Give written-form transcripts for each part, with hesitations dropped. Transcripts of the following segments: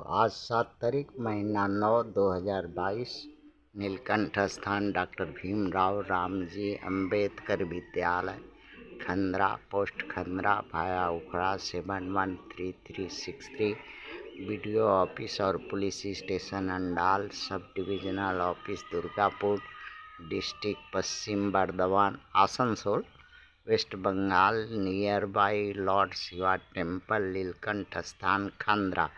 आज 7 तारीख महीना 9 2022 नीलकंठ स्थान डॉक्टर भीमराव रामजी अंबेडकर विद्यालय खंद्रा पोस्ट खंद्रा भाया उखड़ा 713363 बीडीओ ऑफिस और police station Andal sub divisional office Durgapur district Paschim Bardhaman Asansol West Bengal near by lord Shiva temple Neelkanth स्थान खंद्रा।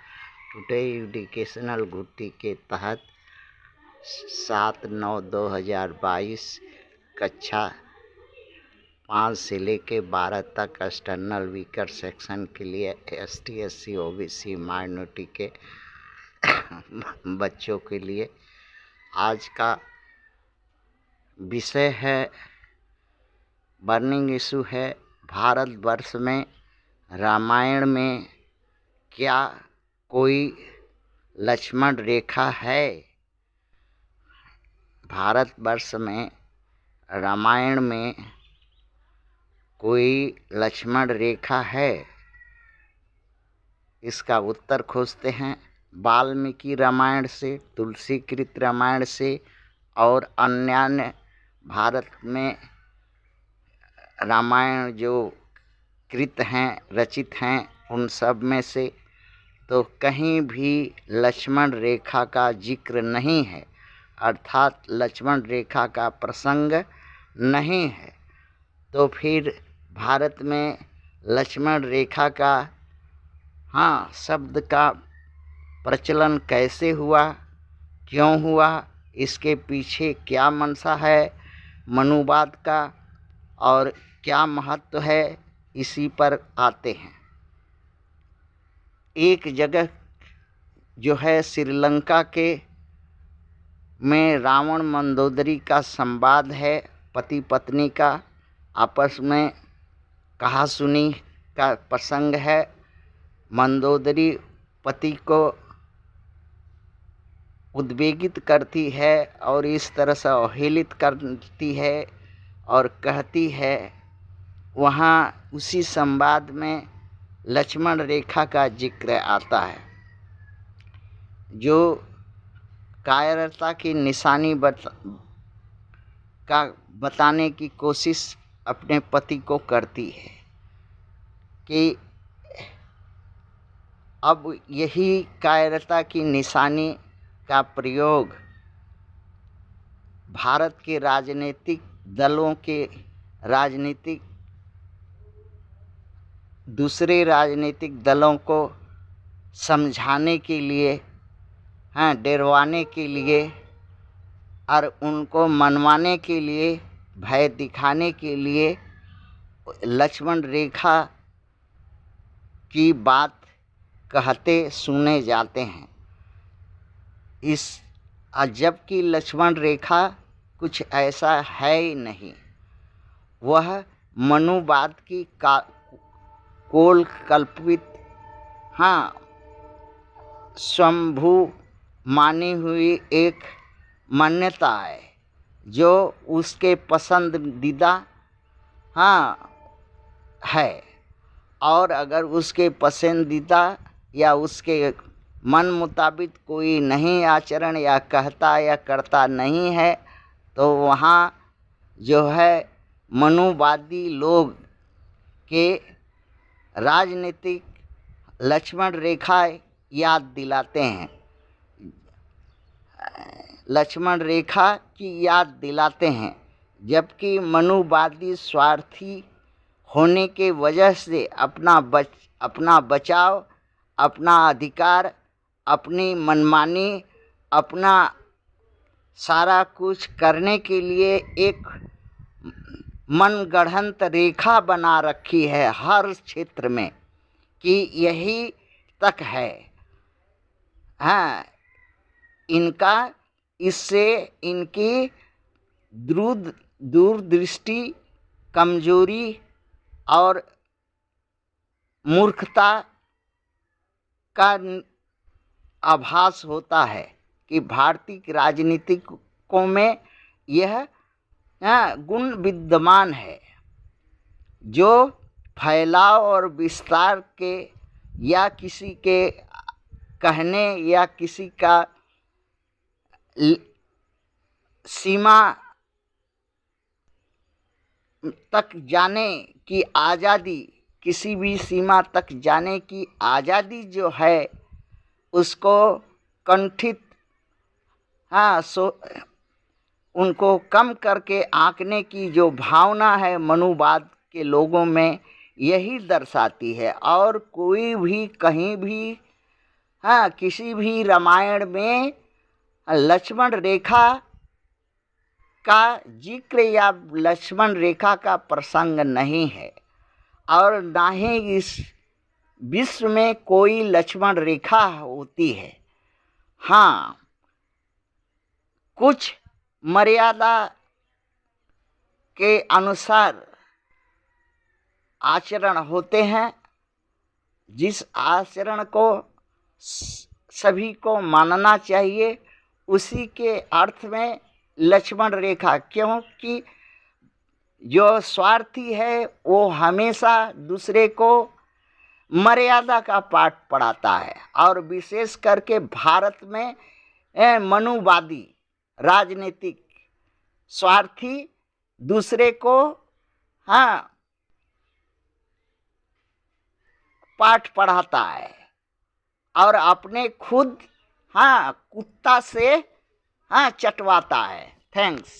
टुडे एजुकेशनल गुट्टी के तहत 7/9/2022 कक्षा 5 से लेके 12 तक एक्सटर्नल वीकर सेक्शन के लिए ST SC OBC माइनॉरिटी के बच्चों के लिए आज का विषय है, बर्निंग इशू है, भारतवर्ष में रामायण में क्या कोई लक्ष्मण रेखा है? भारतवर्ष में रामायण में कोई लक्ष्मण रेखा है? इसका उत्तर खोजते हैं वाल्मीकि रामायण से, तुलसीकृत रामायण से और अन्य भारत में रामायण जो कृत हैं, रचित हैं, उन सब में से तो कहीं भी लक्ष्मण रेखा का जिक्र नहीं है, अर्थात लक्ष्मण रेखा का प्रसंग नहीं है। तो फिर भारत में लक्ष्मण रेखा का शब्द का प्रचलन कैसे हुआ, क्यों हुआ, इसके पीछे क्या मंशा है मनुवाद का और क्या महत्व है, इसी पर आते हैं। एक जगह जो है श्रीलंका के में रावण मंदोदरी का संवाद है, पति पत्नी का आपस में कहा सुनी का प्रसंग है। मंदोदरी पति को उद्वेगित करती है और इस तरह से अवहेलित करती है और कहती है, वहाँ उसी संवाद में लक्ष्मण रेखा का जिक्र आता है, जो कायरता की निशानी बताने की कोशिश अपने पति को करती है कि अब यही कायरता की निशानी का प्रयोग भारत के राजनीतिक दलों के दूसरे राजनीतिक दलों को समझाने के लिए, डरवाने के लिए और उनको मनवाने के लिए, भय दिखाने के लिए लक्ष्मण रेखा की बात कहते सुने जाते हैं। जबकि लक्ष्मण रेखा कुछ ऐसा है ही नहीं, वह मनुवाद की कोल कल्पित स्वयंभू मानी हुई एक मान्यता है, जो उसके पसंदीदा है। और अगर उसके पसंदीदा या उसके मन मुताबिक कोई नहीं आचरण या कहता या करता नहीं है, तो वहाँ जो है मनुवादी लोग के राजनीतिक लक्ष्मण रेखा याद दिलाते हैं, लक्ष्मण रेखा की याद दिलाते हैं। जबकि मनुवादी स्वार्थी होने के वजह से अपना बचाव, अपना अधिकार, अपनी मनमानी, अपना सारा कुछ करने के लिए एक मनगढ़ंत रेखा बना रखी है हर क्षेत्र में कि यही तक है। इससे इनकी दूरदृष्टि, कमजोरी और मूर्खता का आभास होता है कि भारतीय राजनीतिकों में यह गुण विद्यमान है, जो फैलाव और विस्तार के या किसी के कहने या किसी का सीमा तक जाने की आज़ादी, किसी भी सीमा तक जाने की आज़ादी जो है उसको कंठित उनको कम करके आंकने की जो भावना है मनुवाद के लोगों में, यही दर्शाती है। और कोई भी कहीं भी किसी भी रामायण में लक्ष्मण रेखा का जिक्र या लक्ष्मण रेखा का प्रसंग नहीं है, और ना ही इस विश्व में कोई लक्ष्मण रेखा होती है। हाँ, कुछ मर्यादा के अनुसार आचरण होते हैं, जिस आचरण को सभी को मानना चाहिए, उसी के अर्थ में लक्ष्मण रेखा। क्योंकि जो स्वार्थी है वो हमेशा दूसरे को मर्यादा का पाठ पढ़ाता है, और विशेष करके भारत में मनुवादी राजनीतिक स्वार्थी दूसरे को पाठ पढ़ाता है और अपने खुद कुत्ता से चटवाता है। थैंक्स।